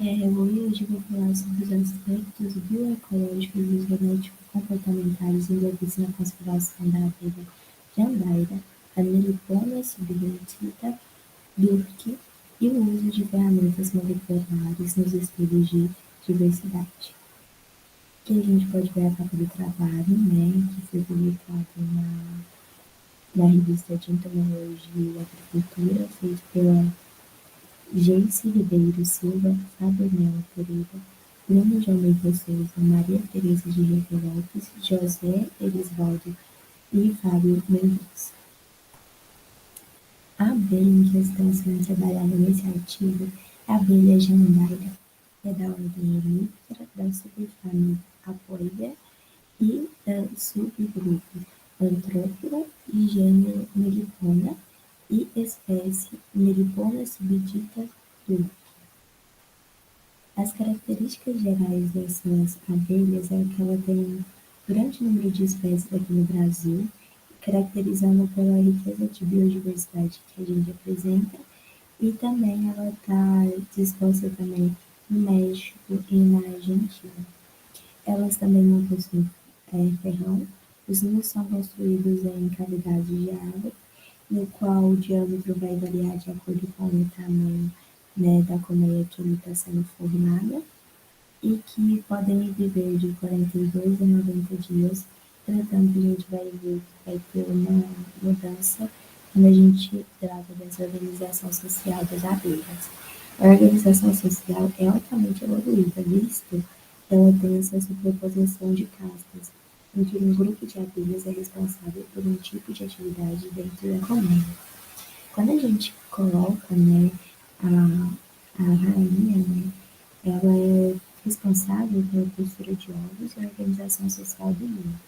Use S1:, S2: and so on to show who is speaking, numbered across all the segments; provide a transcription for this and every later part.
S1: Hoje eu vou falar sobre os aspectos bioecológicos e genético-comportamentais envolvidos na conservação da abelha jandaíra, a Melipona subretita, Birk, e o uso de ferramentas moleculares nos estudos de diversidade. Aqui a gente pode ver a capa do trabalho, né, que foi publicado na revista de Entomologia e Agricultura, feito pela Geice Ribeiro Silva, Fábio Melo Pereira, Bruno de Almeida Souza, Maria Tereza de Rego Lopes, José Elisvaldo e Fábio Mendonça. A abelha em questão sendo trabalhada nesse artigo é a abelha jandaíra, que é da ordem Hemiptera, da subfamília Apoidea e da subgrupo Antrópora e gênero Melipona e espécie Melipona subdita Durk. As características gerais dessas abelhas é que ela tem um grande número de espécies aqui no Brasil, caracterizando pela riqueza de biodiversidade que a gente apresenta, e também ela está disposta também no México e na Argentina. Elas também não possuem ferrão, os ninhos são construídos em cavidades de água, no qual o diâmetro vai variar de acordo com o tamanho, né, da colmeia que ele está sendo formada, e que podem viver de 42 a 90 dias. Portanto, a gente vai ver que vai ter uma mudança quando a gente trata dessa organização social das abelhas. A organização social é altamente evoluída, visto que ela tem essa superposição de castas, em que um grupo de abelhas é responsável por um tipo de atividade dentro da colmeia. Quando a gente coloca, né, a rainha, né, ela é responsável pela postura de ovos e a organização social do ninho,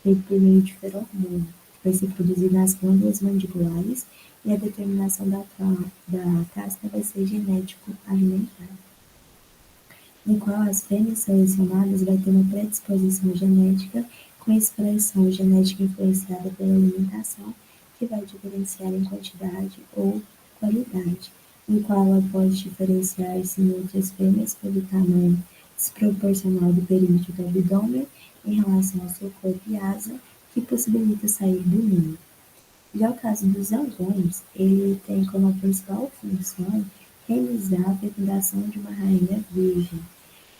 S1: feito por meio de feromônio, que vai ser produzido nas glândulas mandibulares, e a determinação da casca vai ser genético-alimentar, no qual as fêmeas selecionadas vai ter uma predisposição genética com expressão genética influenciada pela alimentação, que vai diferenciar em quantidade ou qualidade, no qual ela pode diferenciar-se em outras fêmeas pelo tamanho desproporcional do perímetro do abdômen em relação ao seu corpo e asa, que possibilita sair do ninho. Já o caso dos zangões, ele tem como principal função realizar a fecundação de uma rainha virgem.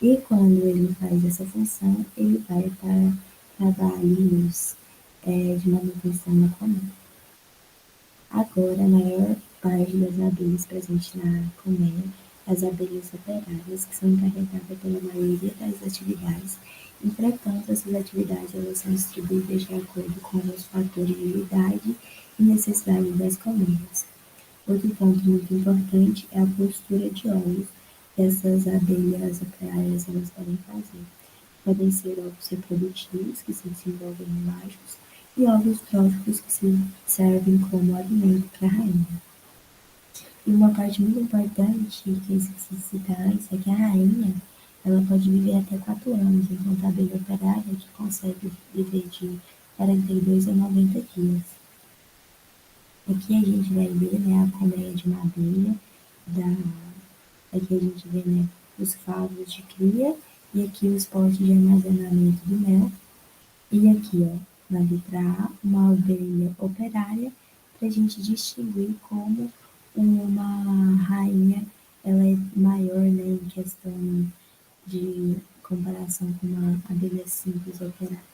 S1: E quando ele faz essa função, ele vai para trabalhos de manutenção na colmeia. Agora, a maior parte das abelhas presentes na colmeia é as abelhas operárias, que são encarregadas pela maioria das atividades. Entretanto, essas atividades elas são distribuídas de acordo com os fatores de idade e necessidade das colmeias. Outro ponto muito importante é a postura de ovos que essas abelhas operárias elas podem fazer. Podem ser ovos reprodutivos, que se desenvolvem em machos, e ovos tróficos, que se servem como alimento para a rainha. E uma parte muito importante que eu esqueci de citar antes é que a rainha ela pode viver até 4 anos, enquanto a abelha operária que consegue viver de 42 a 90 dias. Aqui a gente vai ver, né, a colmeia de uma abelha, aqui a gente vê, né, os favos de cria, e aqui os postos de armazenamento do mel, e aqui, ó, na letra A, uma abelha operária, para a gente distinguir como uma rainha ela é maior, né, em questão de comparação com uma abelha simples operária.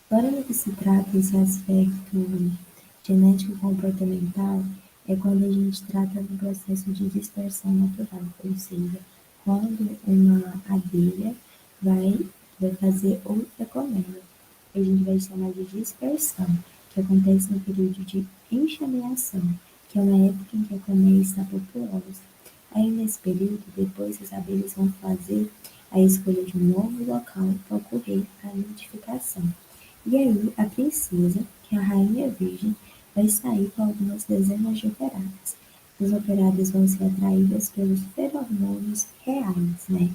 S1: Agora, no que se trata esse aspecto genético-comportamental, é quando a gente trata do processo de dispersão natural, ou seja, quando uma abelha vai fazer outra colmeia. A gente vai chamar de dispersão, que acontece no período de enxameação, que é uma época em que a colmeia está populosa. Aí, nesse período, depois as abelhas vão fazer a escolha de um novo local para ocorrer a nidificação. E aí, a princesa, que é a rainha virgem, vai sair com algumas dezenas de operárias. As operárias vão ser atraídas pelos feromônios reais, né,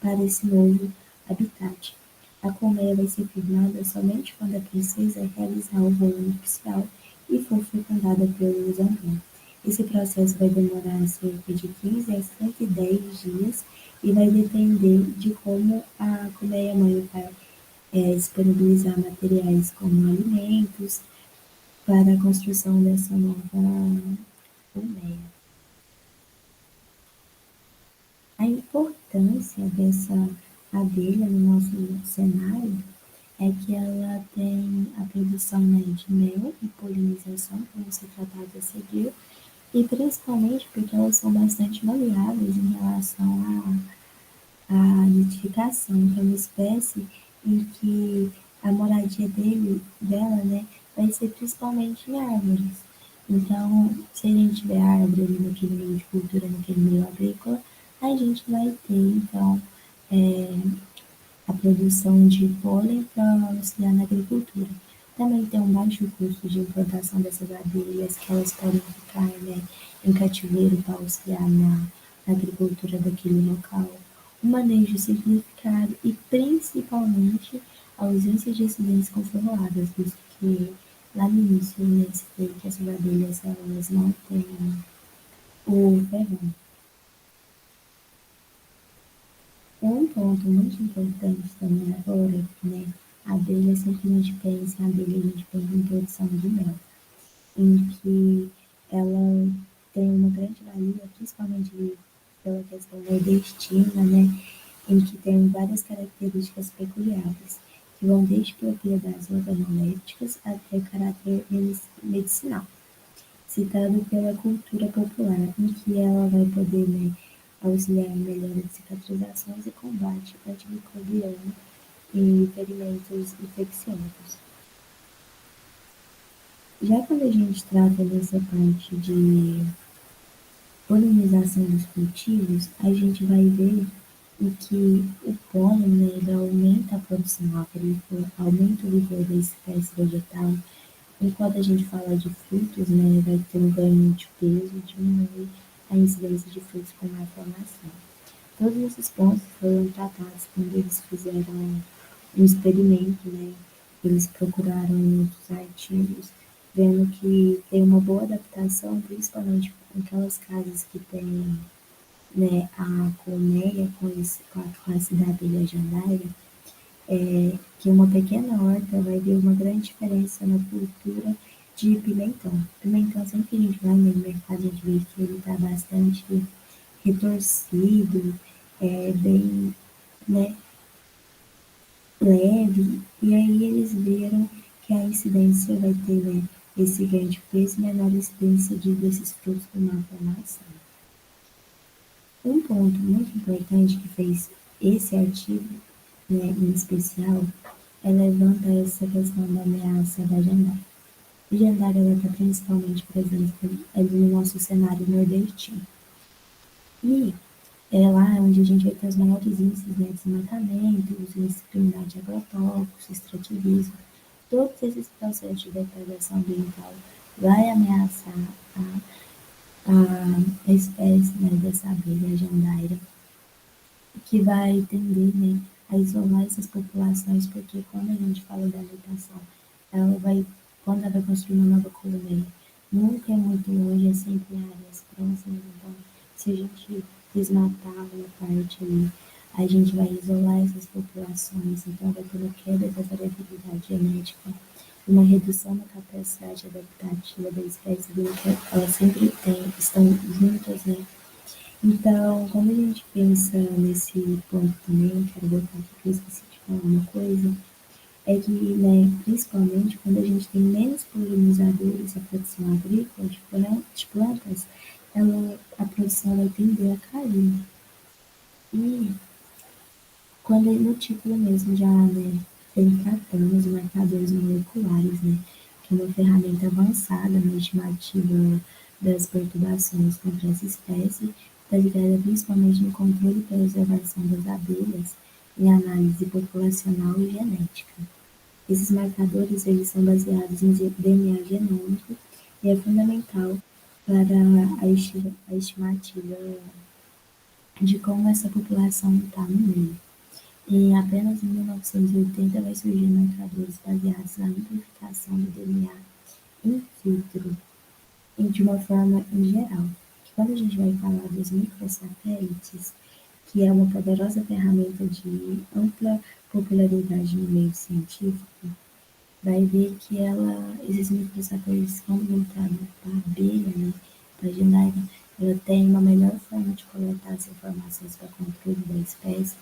S1: para esse novo habitat. A colmeia vai ser firmada somente quando a princesa realizar o voo nupcial e for fecundada pelo zangão. Esse processo vai demorar cerca de 15 a 110 dias e vai depender de como a colmeia-mãe vai disponibilizar materiais como alimentos para a construção dessa nova colmeia. A importância dessa abelha no nosso cenário é que ela tem a produção, né, de mel e polinização, como você tratado a seguir, e principalmente porque elas são bastante maleáveis em relação à nidificação, que é uma espécie em que a moradia dela, né, vai ser principalmente em árvores. Então, se a gente tiver árvore ali naquele meio de cultura, naquele meio agrícola, a gente vai ter, então, é, a produção de pólen para auxiliar na agricultura. Também tem um baixo custo de implantação dessas abelhas, que elas podem ficar, né, em cativeiro para auxiliar na agricultura daquele local. Um manejo simplificado e, principalmente, a ausência de acidentes controlados, visto que lá no início, né, citei que essas abelhas elas não têm o ferrão. Um ponto muito importante também agora, né, a abelha, sempre que a gente pensa em abelha, a gente pensa em produção de mel, em que ela tem uma grande valia, principalmente pela questão nordestina, né, em que tem várias características peculiares, que vão desde propriedades organolépticas até caráter medicinal, citado pela cultura popular, em que ela vai poder, né, auxiliar em melhora de cicatrizações e combate antimicrobiano e ferimentos infecciosos. Já quando a gente trata dessa parte de polinização dos cultivos, a gente vai ver em que o pólen, né, ele aumenta a produção agrícola, aumenta o vigor da espécie vegetal, enquanto a gente fala de frutos, né, vai ter um ganho de peso e diminui a incidência de frutos com malformação. Todos esses pontos foram tratados quando eles fizeram um experimento, né? Eles procuraram em outros artigos, vendo que tem uma boa adaptação, principalmente em aquelas casas que têm, né, a colmeia com a classe da abelha jandaia, que uma pequena horta vai ver uma grande diferença na cultura de pimentão. Pimentão, sempre que a gente vai no mercado, a gente vê que ele está bastante retorcido, bem, né, leve, e aí eles viram que a incidência vai ter, né, esse ganho de peso e menor incidência desses frutos com má formação. Um ponto muito importante que fez esse artigo, né, em especial, é levantar essa questão da ameaça da jandaia. A jandaia está principalmente presente ali no nosso cenário nordestino. E é lá onde a gente vai ter os maiores índices, né, de desmatamento, os índices de criminalidade de agrotóxicos, extrativismo. Todos esses processos de depredação ambiental vai ameaçar a espécie, né, dessa abelha jandaira, que vai tender, né, a isolar essas populações, porque quando a gente fala da habitação, ela vai, quando ela vai construir uma nova colmeia, nunca é muito longe, é sempre em áreas próximas, então se a gente desmatar uma parte ali, a gente vai isolar essas populações, então vai ter uma queda da variabilidade genética, uma redução na capacidade adaptativa da espécie, porque elas sempre estão juntas, né? Então, quando a gente pensa nesse ponto também, quero voltar aqui que eu esqueci de falar uma coisa, é que, né, principalmente quando a gente tem menos polinizadores, a produção agrícola de plantas, a produção vai tender a cair. E quando no título mesmo já, né, tem tratamos marcadores moleculares, né, que é uma ferramenta avançada na estimativa das perturbações contra essa espécie, baseada principalmente no controle e preservação das abelhas em análise populacional e genética. Esses marcadores eles são baseados em DNA genômico e é fundamental para a estimativa de como essa população está no meio. E apenas em 1980 vai surgir marcadores baseados na amplificação do DNA in vitro. e de uma forma em geral. Que quando a gente vai falar dos microsatélites, que é uma poderosa ferramenta de ampla popularidade no meio científico, vai ver que esses microsatélites, quando voltados para a abelha, né, para a janaia, ela tem uma melhor forma de coletar as informações para controle da espécie,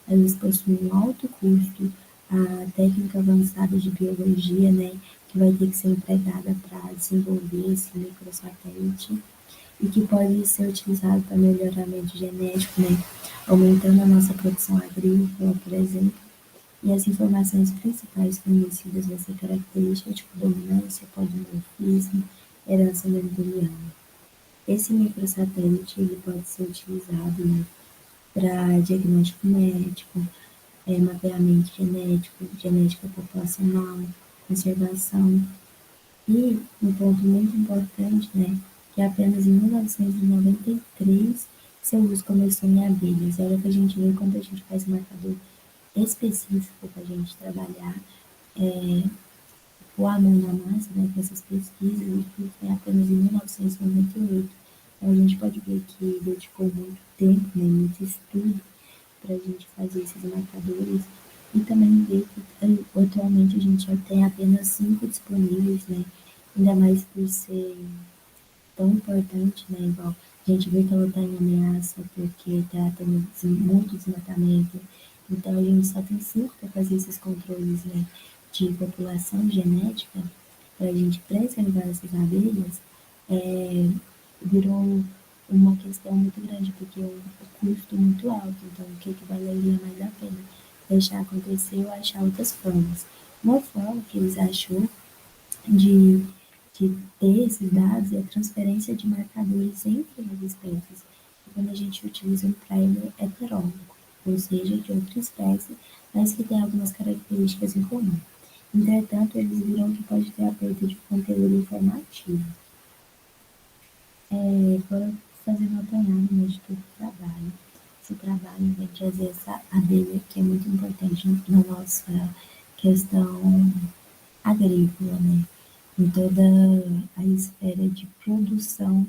S1: elas possuem um alto custo, a técnica avançada de biologia, né, que vai ter que ser empregada para desenvolver esse microsatélite e que pode ser utilizado para melhoramento genético, né, aumentando a nossa produção agrícola, por exemplo, e as informações principais fornecidas vão ser características tipo dominância, polimorfismo, herança mendeliana. Esse microsatélite ele pode ser utilizado, né, para diagnóstico médico, mapeamento genético, genética populacional, conservação. E um ponto muito importante, né, que apenas em 1993 seu uso começou em abelhas. Olha que a gente vê quando a gente faz marcador específico para a gente trabalhar, é, o a mão na massa, né, com essas pesquisas, e tudo foi apenas em 1998. Então, a gente pode ver que dedicou muito tempo, né, muito estudo para a gente fazer esses marcadores e também ver que atualmente a gente já tem apenas 5 disponíveis, né, ainda mais por ser tão importante, né, igual a gente vê que ela está em ameaça porque está tendo muito desmatamento, então a gente só tem 5 para fazer esses controles, né, de população genética para a gente preservar essas abelhas, é, virou uma questão muito grande, porque o custo é muito alto, então o que valeria mais a pena? Deixar acontecer ou achar outras formas. Uma forma que eles achou de, de ter esses dados é a transferência de marcadores entre as espécies, quando a gente utiliza um primer heterônico, ou seja, de outra espécie, mas que tem algumas características em comum. Entretanto, eles viram que pode ter a perda de conteúdo informativo. Foram fazendo um apanhado, né, de todo o trabalho. Esse trabalho vai trazer essa abelha que é muito importante na nossa questão agrícola, né? Em toda a esfera de produção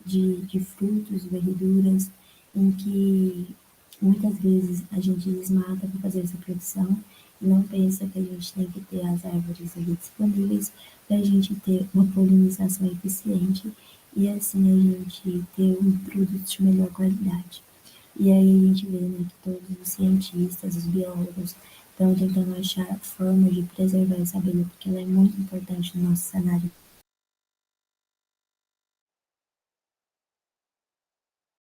S1: de frutos, verduras, em que muitas vezes a gente desmata para fazer essa produção e não pensa que a gente tem que ter as árvores ali disponíveis para a gente ter uma polinização eficiente e assim a gente ter um produto de melhor qualidade. E aí a gente vê, né, que todos os cientistas, os biólogos, estão tentando achar formas de preservar essa abelha, porque ela é muito importante no nosso cenário